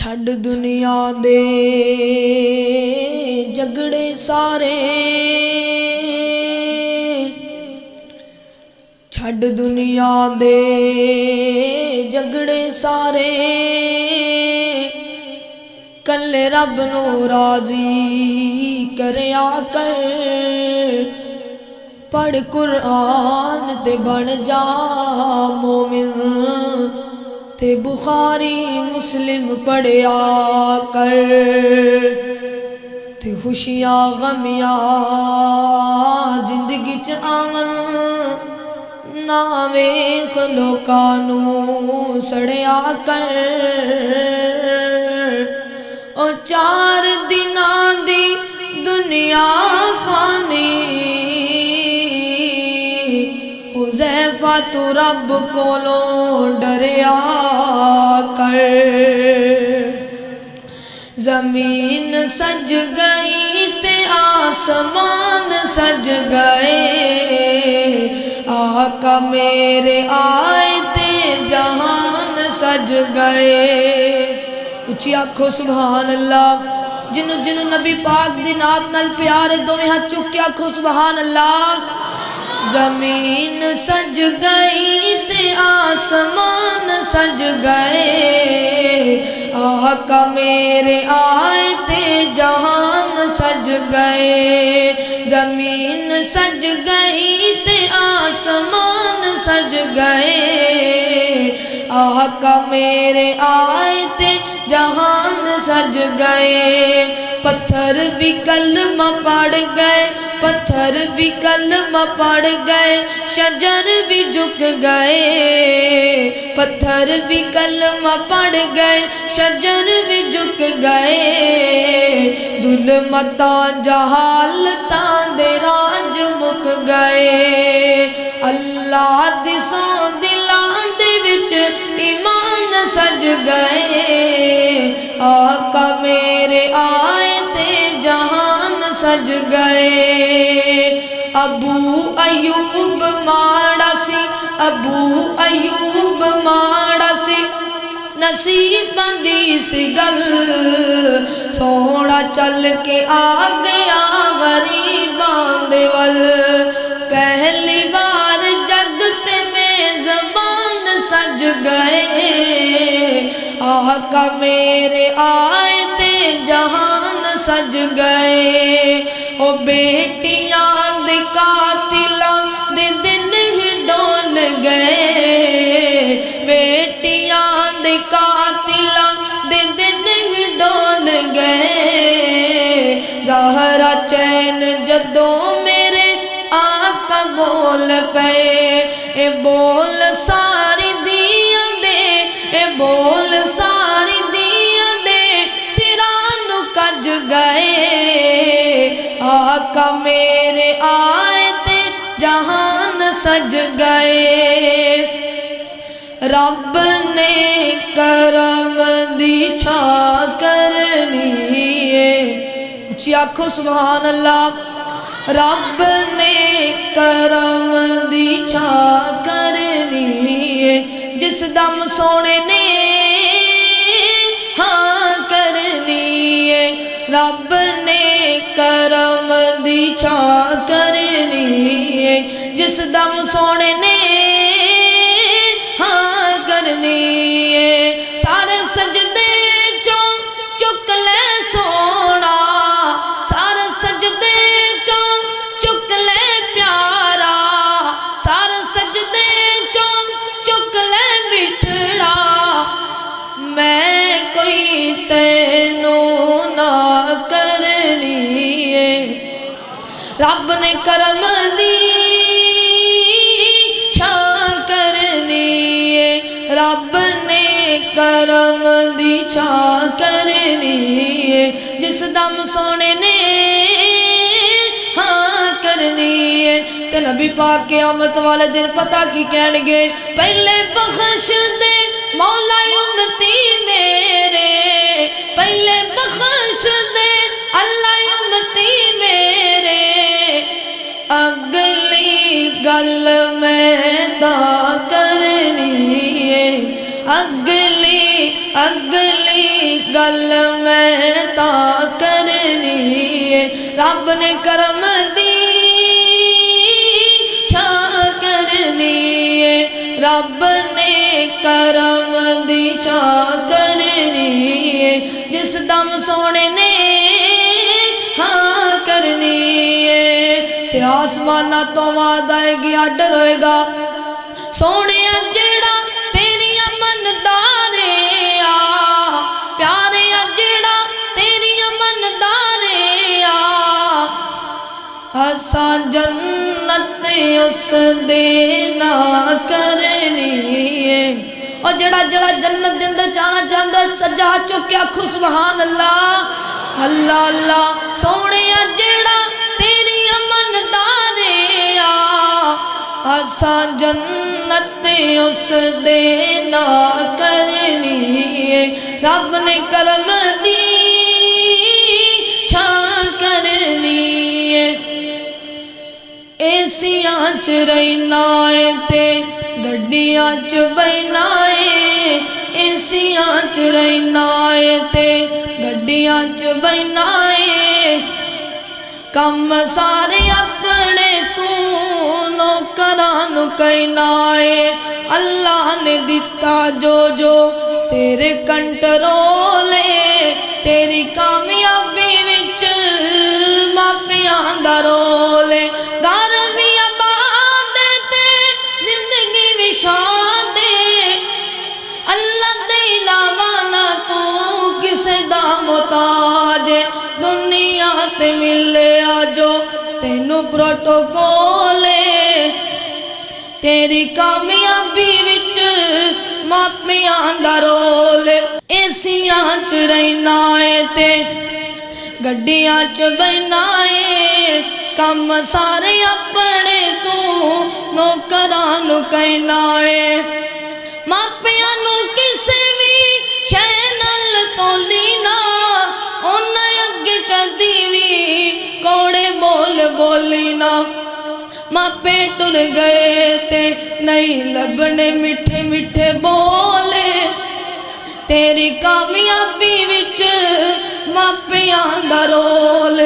ਛੱਡ ਦੁਨੀਆ ਦੇ ਜਗੜੇ ਸਾਰੇ, ਛੱਡ ਦੁਨੀਆ ਦੇ ਜਗੜੇ ਸਾਰੇ, ਕੱਲੇ ਰੱਬ ਨੂੰ ਰਾਜ਼ੀ ਕਰਿਆ ਕਰ। ਪੜ੍ਹ ਕੁਰਾਨ ਤੇ ਬਣ ਜਾ ਮੋਮਿਨ, ਤੇ बुखारी मुस्लिम पढ़िया कर। ते खुशियां गमियां जिंदगी च आवन, ना वेख लोकां नूं सड़िया कर। ओ 4 दिनां दी दुनिया फानी, हुज़ैफा तू रब कोलों डरिया कर। ज़मीन सज गई ते आसमान सज गए, आका मेरे आए ते जहान सज गए। उची आखो सुभान अल्लाह। जिन्हों जिन्हों नबी पाक दी नात नाल प्यारे दोवें हाथ चुक के आखो सुभान अल्लाह। ज़मीन सज गई ते आसमान सज गए, आका मेरे आए ते जहान सज गए। ज़मीन सज गई ते आसमान सज गए, आका मेरे आए ते जहान सज गए। पत्थर भी कलमा पढ़ गए, पत्थर भी कलमा पढ़ गए, शजर भी झुक गए। पत्थर भी कलमा पढ़ गए, शजर भी झुक गए। जुल्मतां जहालतां दे राज मुक गए। अल्लाह दी सौ दिलां दे विच ईमान सज गए, आका मेरे आए ते जहान सज गए। अबू अयूब माड़ा सी, अबू अयूब माड़ा सी, नसीबां दी सी गल, सोहना चल के आ गया गरीबां दे वल। पहली बार जग ते मेज़बान सज गए, आका मेरे आए ते जहान सज गए। ओ बेटियां दे कातिलां दे दिन ही डोल गए, बेटियां दे कातिलां दे दिन ही डोल गए। ज़हरा चैन जदों मेरे आका बोल पे, ए बोल सारी दियां दे, ए बोल सारी दियां दे सिरां नूं कज गए। आका मेरे आए ते जहान सज गए। रब ने करम दी छा करनी है, उची आखो सुभान अल्लाह। रब ने करम दी छा करनी है, जिस दम सोने ने हाँ करनी है। रब ने करम दी छा करनी है, जिस दम सोने ने हाँ करनी है। सारे सजदे चों चुक ले सोना, सारे सजदे चों चुक ले प्यारा, सारे सजदे चों चुक ले बिठड़ा। मैं कोई तेनू ना करनी है, रब ने करम दी छा करनी है, रब ने करम दी छा करनी है। जिस दम सोने ने हाँ करनी है। ते नबी पाक क़यामत वाले दिन पता की कहणगे, पहले बख्श दे मौला उम्मती मेरे, पहले बख्श दे अल्लाह उम्मती मेरे। अगली गल मैं दा करनी है, अगली गल मैं ता करनी है, रब ने करम दी छां करनी है, रब ने करम दी छां करनी है, जिस दम सोने ने हाँ करनी है, ते आसमाना तो वादा है कि आडर होएगा सोने जेड़ा तेरिया मनदारे आ, प्यारे जेड़ा तेरिया मनदारे आ, असा जन्नत उस दे ना करनी है। और जड़ा जड़ा जन्नत दे अंदर जाना चाहता सज्जा हाथ चुक के आखो सुभान अल्लाह अल्लाह अल्लाह। सोने जेड़ा तेरिया मनदारे आ, असा जन्नत उस दे ना करनी है, रब ने करम दी छां करनी है। एसियां च रहना है ते गड्डियां च बहना है, एसियां च रहना है ते गड्डियां च बहना है, कम सारे अपने तू नौकरां नू कहना है, अल्लाह ने दिता जो जो तेरे कंट्रोल है, तेरी कामयाबी विच मापियां दा रोल है, घर भी आबाद ते जिंदगी भी शाद है, अल्लाह दे इलावा ना तू किसे दा मुताज, दुनिया ते मिले आजो तेनू प्रोटोकॉल है, तेरी कामयाबी विच मापियां दा रोल, एसियां च रहना है ते गड्डियां च बहना है, कम सारे अपने तू नौकरां नू कहना है, मापियां नू किसे भी शै नाल तोली ना, उन्हां अगे कदी भी कौड़े बोल बोली ना, मापे टुर गए ते नहीं लभने मिठे मिठे बोले, तेरी कामयाबी विच मापियां दा रोल।